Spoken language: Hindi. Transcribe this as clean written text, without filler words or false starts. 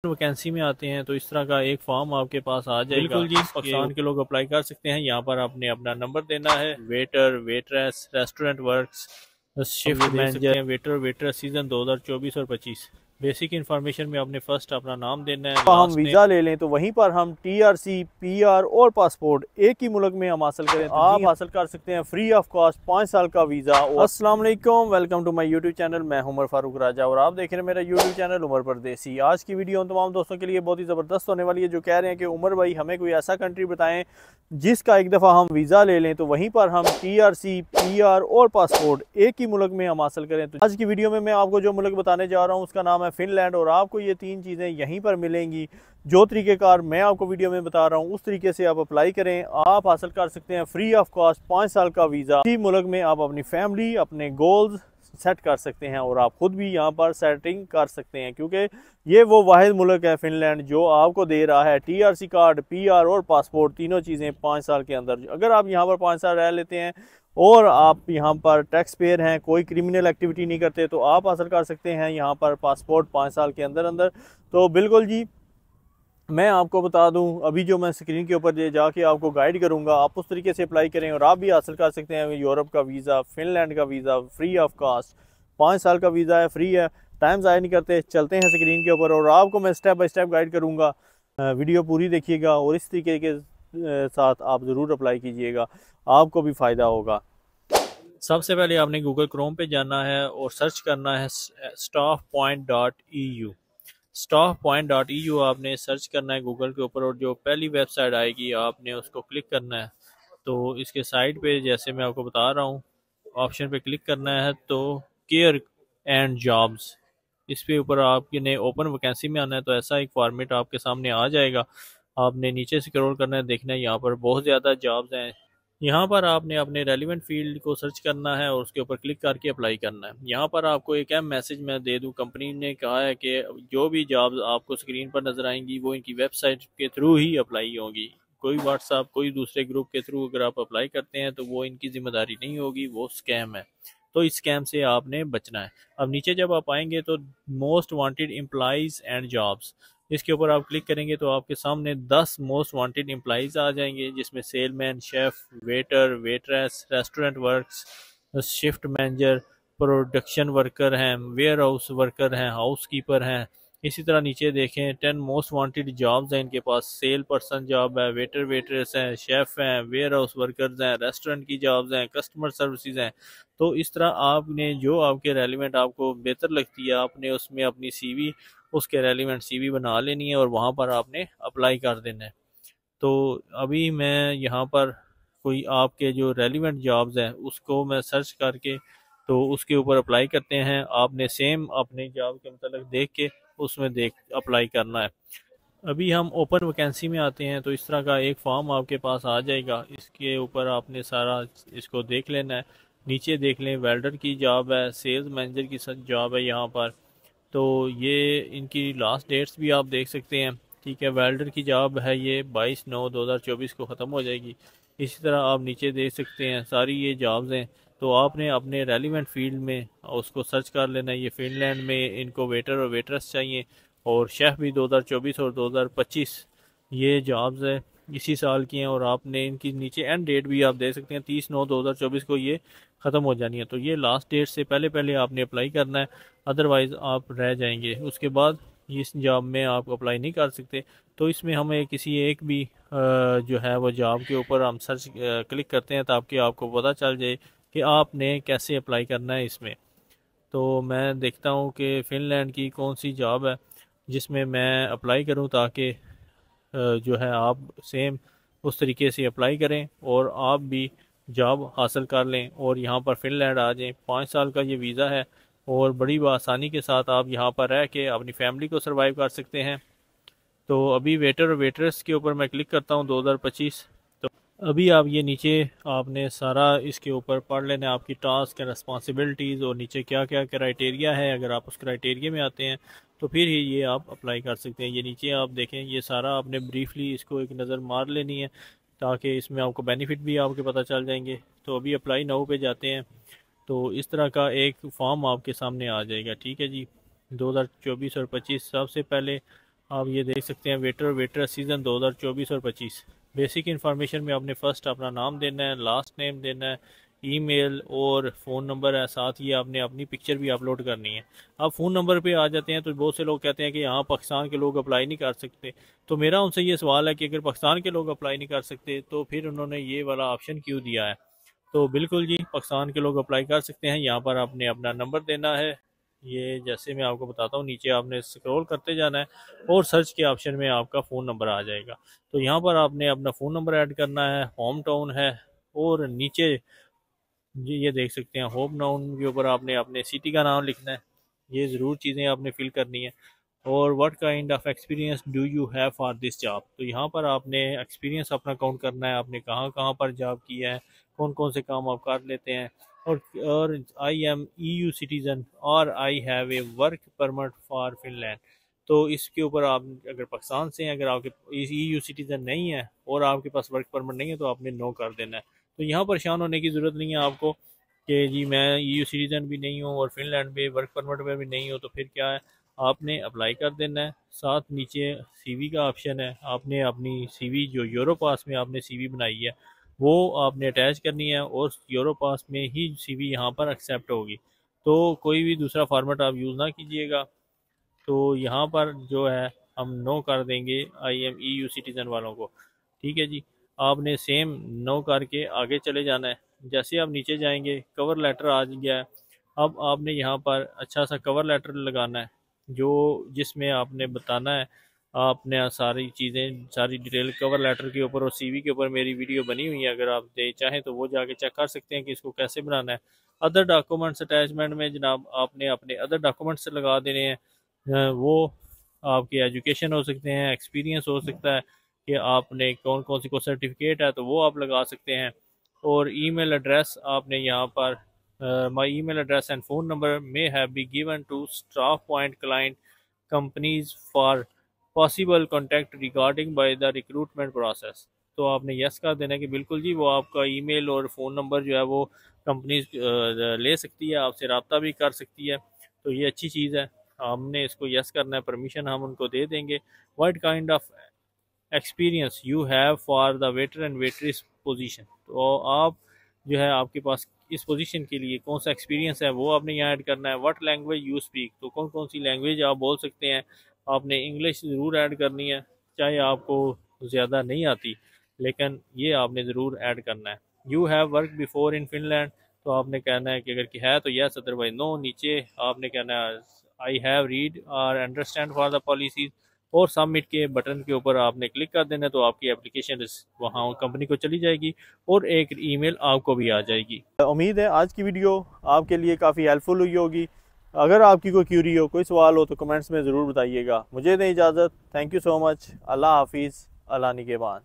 वैकेंसी में आते हैं तो इस तरह का एक फॉर्म आपके पास आ जाएगा। बिल्कुल जी, पाकिस्तान के लोग अप्लाई कर सकते हैं। यहाँ पर आपने अपना नंबर देना है। Waiter, waitress, restaurant works, shift manager, waiter waitress season 2024 और 25। बेसिक इन्फॉर्मेशन में आपने फर्स्ट अपना नाम देना है। हम वीज़ा ले लें तो वहीं पर हम TRC, PR और पासपोर्ट एक ही मुल्क में हम हासिल करें तो आप हासिल कर सकते हैं फ्री ऑफ कॉस्ट 5 साल का वीज़ा। अस्सलाम वालेकुम, welcome to my YouTube channel. मैं उमर फारूक राजा और आप देख रहे हैं मेरा यूट्यूब चैनल उमर परदेसी। आज की वीडियो उन तमाम दोस्तों के लिए बहुत ही ज़बरदस्त होने वाली है जो कह रहे हैं कि उमर भाई हमें कोई ऐसा कंट्री बताएं जिसका एक दफ़ा हम वीज़ा ले लें तो वहीं पर हम TRC, PR और पासपोर्ट एक ही मुल्क में हम हासिल करें। तो आज की वीडियो में मैं आपको जो मुल्क बताने जा रहा हूँ उसका नाम है फिनलैंड और आपको ये 3 चीज़ें यहीं पर मिलेंगी। जो तरीक़ेकार मैं आपको वीडियो में बता रहा हूँ उस तरीके से आप अप्लाई करें। आप हासिल कर सकते हैं फ्री ऑफ कॉस्ट 5 साल का वीज़ा। इसी मुल्क में आप अपनी फैमिली, अपने गोल्स सेट कर सकते हैं और आप खुद भी यहाँ पर सेटिंग कर सकते हैं, क्योंकि ये वो वाहिद मुल्क है फिनलैंड जो आपको दे रहा है TRC कार्ड, PR और पासपोर्ट, तीनों चीज़ें 5 साल के अंदर। अगर आप यहाँ पर 5 साल रह लेते हैं और आप यहाँ पर टैक्स पेयर हैं, कोई क्रिमिनल एक्टिविटी नहीं करते, तो आप हासिल कर सकते हैं यहाँ पर पासपोर्ट 5 साल के अंदर अंदर। तो बिल्कुल जी, मैं आपको बता दूं, अभी जो मैं स्क्रीन के ऊपर जाके आपको गाइड करूंगा, आप उस तरीके से अप्लाई करें और आप भी हासिल कर सकते हैं यूरोप का वीज़ा, फिनलैंड का वीज़ा फ्री ऑफ कास्ट। 5 साल का वीज़ा है, फ्री है। टाइम ज़ाया नहीं करते, चलते हैं स्क्रीन के ऊपर और आपको मैं स्टेप बाय स्टेप गाइड करूँगा। वीडियो पूरी देखिएगा और इस तरीके के साथ आप ज़रूर अप्लाई कीजिएगा, आपको भी फ़ायदा होगा। सबसे पहले आपने गूगल क्रोम पे जाना है और सर्च करना है staffpoint.eu। staffpoint.eu आपने सर्च करना है गूगल के ऊपर और जो पहली वेबसाइट आएगी आपने उसको क्लिक करना है। तो इसके साइड पे जैसे मैं आपको बता रहा हूँ ऑप्शन पे क्लिक करना है तो केयर एंड जॉब्स, इस पे ऊपर आपने ओपन वैकेंसी में आना है। तो ऐसा एक फॉर्मेट आपके सामने आ जाएगा। आपने नीचे स्क्रॉल करना है, देखना है यहाँ पर बहुत ज़्यादा जॉब्स हैं। यहाँ पर आपने अपने रेलिवेंट फील्ड को सर्च करना है और उसके ऊपर क्लिक करके अप्लाई करना है। यहाँ पर आपको एक अहम मैसेज मैं दे दूँ, कंपनी ने कहा है कि जो भी जॉब्स आपको स्क्रीन पर नजर आएंगी वो इनकी वेबसाइट के थ्रू ही अप्लाई होंगी। कोई व्हाट्सएप, कोई दूसरे ग्रुप के थ्रू अगर आप अप्लाई करते हैं तो वो इनकी जिम्मेदारी नहीं होगी, वो स्कैम है। तो इस स्कैम से आपने बचना है। अब नीचे जब आप आएंगे तो most wanted employees and jobs, इसके ऊपर आप क्लिक करेंगे तो आपके सामने 10 मोस्ट वांटेड एम्प्लॉइज आ जाएंगे, जिसमें salesman, chef, waiter, waitress, restaurant works, shift manager, production worker हैं, वेयर हाउस वर्कर हैं, हाउस कीपर हैं। इसी तरह नीचे देखें 10 मोस्ट वांटेड जॉब्स हैं इनके पास। सेल पर्सन जॉब है, वेटर वेटरेस हैं, शेफ हैं, वेयर हाउस वर्कर्स हैं, रेस्टोरेंट की जॉब्स हैं, कस्टमर सर्विसेज हैं। तो इस तरह आपने जो आपके रेलिवेंट आपको बेहतर लगती है आपने उसमें अपनी CV, उसके रेलिवेंट CV बना लेनी है और वहाँ पर आपने अप्लाई कर देना है। तो अभी मैं यहाँ पर कोई आपके जो रेलिवेंट जॉब्स हैं उसको मैं सर्च करके तो उसके ऊपर अप्लाई करते हैं। आपने सेम अपने जॉब के मतलब देख के उसमें देख अप्लाई करना है। अभी हम ओपन वैकेंसी में आते हैं तो इस तरह का एक फॉर्म आपके पास आ जाएगा। इसके ऊपर आपने सारा इसको देख लेना है। नीचे देख लें वेल्डर की जॉब है, सेल्स मैनेजर की जॉब है यहाँ पर। तो ये इनकी लास्ट डेट्स भी आप देख सकते हैं। ठीक है, वेल्डर की जॉब है, ये 22/9/2024 को ख़त्म हो जाएगी। इसी तरह आप नीचे देख सकते हैं सारी ये जॉब्स हैं। तो आपने अपने रेलिवेंट फील्ड में उसको सर्च कर लेना है। ये फिनलैंड में इनको वेटर और वेटर्स चाहिए और शेफ़ भी 2024 और 2025 ये जॉब्स है इसी साल की हैं। और आपने इनकी नीचे एंड डेट भी आप देख सकते हैं 30/9/2024 को ये ख़त्म हो जानी है। तो ये लास्ट डेट से पहले पहले आपने अप्लाई करना है, अदरवाइज़ आप रह जाएंगे। उसके बाद इस जॉब में आप अप्लाई नहीं कर सकते। तो इसमें हमें किसी एक भी जो है वो जॉब के ऊपर हम सर्च क्लिक करते हैं ताकि आपको पता चल जाए कि आपने कैसे अप्लाई करना है इसमें। तो मैं देखता हूँ कि फिनलैंड की कौन सी जॉब है जिसमें मैं अप्लाई करूँ ताकि जो है आप सेम उस तरीके से अप्लाई करें और आप भी जॉब हासिल कर लें और यहाँ पर फिनलैंड आ जाएं। 5 साल का ये वीज़ा है और बड़ी आसानी के साथ आप यहाँ पर रह के अपनी फैमिली को सर्वाइव कर सकते हैं। तो अभी वेटर और वेटर्स के ऊपर मैं क्लिक करता हूँ 2025। तो अभी आप ये नीचे आपने सारा इसके ऊपर पढ़ लेना है, आपकी टास्क एंड रिस्पॉन्सिबिलिटीज़ और नीचे क्या क्या क्राइटेरिया है। अगर आप उस क्राइटेरिया में आते हैं तो फिर ही ये आप अप्लाई कर सकते हैं। ये नीचे आप देखें, ये सारा आपने ब्रीफली इसको एक नज़र मार लेनी है ताकि इसमें आपको बेनिफिट भी आपके पता चल जाएंगे। तो अभी अप्लाई नाउ पे जाते हैं तो इस तरह का एक फॉर्म आपके सामने आ जाएगा। ठीक है जी, 2024 और 25 सबसे पहले आप ये देख सकते हैं वेटर सीज़न 2024 और 25। बेसिक इन्फॉर्मेशन में आपने फ़र्स्ट अपना नाम देना है, लास्ट नेम देना है, ईमेल और फ़ोन नंबर है, साथ ही आपने अपनी पिक्चर भी अपलोड करनी है। अब फ़ोन नंबर पे आ जाते हैं तो बहुत से लोग कहते हैं कि यहाँ पाकिस्तान के लोग अप्लाई नहीं कर सकते। तो मेरा उनसे ये सवाल है कि अगर पाकिस्तान के लोग अप्लाई नहीं कर सकते तो फिर उन्होंने ये वाला ऑप्शन क्यों दिया है। तो बिल्कुल जी, पाकिस्तान के लोग अप्लाई कर सकते हैं। यहाँ पर आपने अपना नंबर देना है। ये जैसे मैं आपको बताता हूँ, नीचे आपने स्क्रॉल करते जाना है और सर्च के ऑप्शन में आपका फ़ोन नंबर आ जाएगा। तो यहाँ पर आपने अपना फ़ोन नंबर ऐड करना है, होम टाउन है, और नीचे जी ये देख सकते हैं होम टाउन के ऊपर आपने अपने सिटी का नाम लिखना है। ये ज़रूर चीज़ें आपने फिल करनी है। और what kind of experience do you have for this job, तो यहाँ पर आपने एक्सपीरियंस अपना काउंट करना है, आपने कहाँ कहाँ पर जॉब किया है, कौन कौन से काम आप कर लेते हैं। और आई एम EU सिटीज़न और I have a work permit for Finland. तो इसके ऊपर आप अगर पाकिस्तान से हैं, अगर आपके EU सिटीज़न नहीं है और आपके पास वर्क परमिट नहीं है तो आपने नो कर देना है। तो यहाँ परेशान होने की ज़रूरत नहीं है आपको कि जी मैं EU सिटीज़न भी नहीं हूँ और फिनलैंड में वर्क परमिट में भी नहीं हूँ, तो फिर क्या है, आपने अप्लाई कर देना है। साथ नीचे CV का ऑप्शन है, आपने अपनी CV जो यूरोपास में आपने CV बनाई है वो आपने अटैच करनी है और यूरोपास में ही CV यहाँ पर एक्सेप्ट होगी। तो कोई भी दूसरा फॉर्मेट आप यूज़ ना कीजिएगा। तो यहाँ पर जो है हम नो कर देंगे IM EU सिटीज़न वालों को। ठीक है जी, आपने सेम नो करके आगे चले जाना है। जैसे आप नीचे जाएंगे कवर लेटर आ गया है। अब आपने यहाँ पर अच्छा सा कवर लेटर लगाना है जो जिसमें आपने बताना है, आपने सारी चीज़ें सारी डिटेल कवर लेटर के ऊपर और CV के ऊपर मेरी वीडियो बनी हुई है, अगर आप दे चाहें तो वो जाके चेक कर सकते हैं कि इसको कैसे बनाना है। अदर डॉक्यूमेंट्स अटैचमेंट में जनाब आपने अपने अदर डॉक्यूमेंट्स लगा देने हैं। वो आपकी एजुकेशन हो सकते हैं, एक्सपीरियंस हो सकता है कि आपने कौन कौन सी को सर्टिफिकेट है तो वो आप लगा सकते हैं। और ईमेल एड्रेस आपने यहाँ पर my email address and phone number may have be given to staff point client companies for possible contact regarding by the recruitment process. तो आपने यस कर देना कि बिल्कुल जी वो आपका ईमेल और फ़ोन नंबर जो है वो कंपनीज ले सकती है, आपसे रब्ता भी कर सकती है। तो ये अच्छी चीज़ है, हमने इसको यस करना है, परमिशन हम उनको दे देंगे। What kind of experience you have for the waiter and waitress position, तो आप जो है आपके पास इस पोजीशन के लिए कौन सा एक्सपीरियंस है वो आपने यहाँ ऐड करना है। व्हाट लैंग्वेज यू स्पीक, तो कौन कौन सी लैंग्वेज आप बोल सकते हैं, आपने इंग्लिश ज़रूर ऐड करनी है, चाहे आपको ज़्यादा नहीं आती लेकिन ये आपने ज़रूर ऐड करना है। You have work before in Finland, तो आपने कहना है कि अगर है तो यस, अदरवाइज नो। नीचे आपने कहना है आई हैव रीड और अंडरस्टैंड फॉर द पॉलिसीज, और सबमिट के बटन के ऊपर आपने क्लिक कर देना, तो आपकी एप्लीकेशन वहाँ कंपनी को चली जाएगी और एक ईमेल आपको भी आ जाएगी। उम्मीद है आज की वीडियो आपके लिए काफ़ी हेल्पफुल हुई होगी। अगर आपकी कोई क्यूरी हो, कोई सवाल हो तो कमेंट्स में ज़रूर बताइएगा। मुझे दें इजाज़त। Thank you so much. अल्लाह हाफिज़। अल्लाह निगहबान।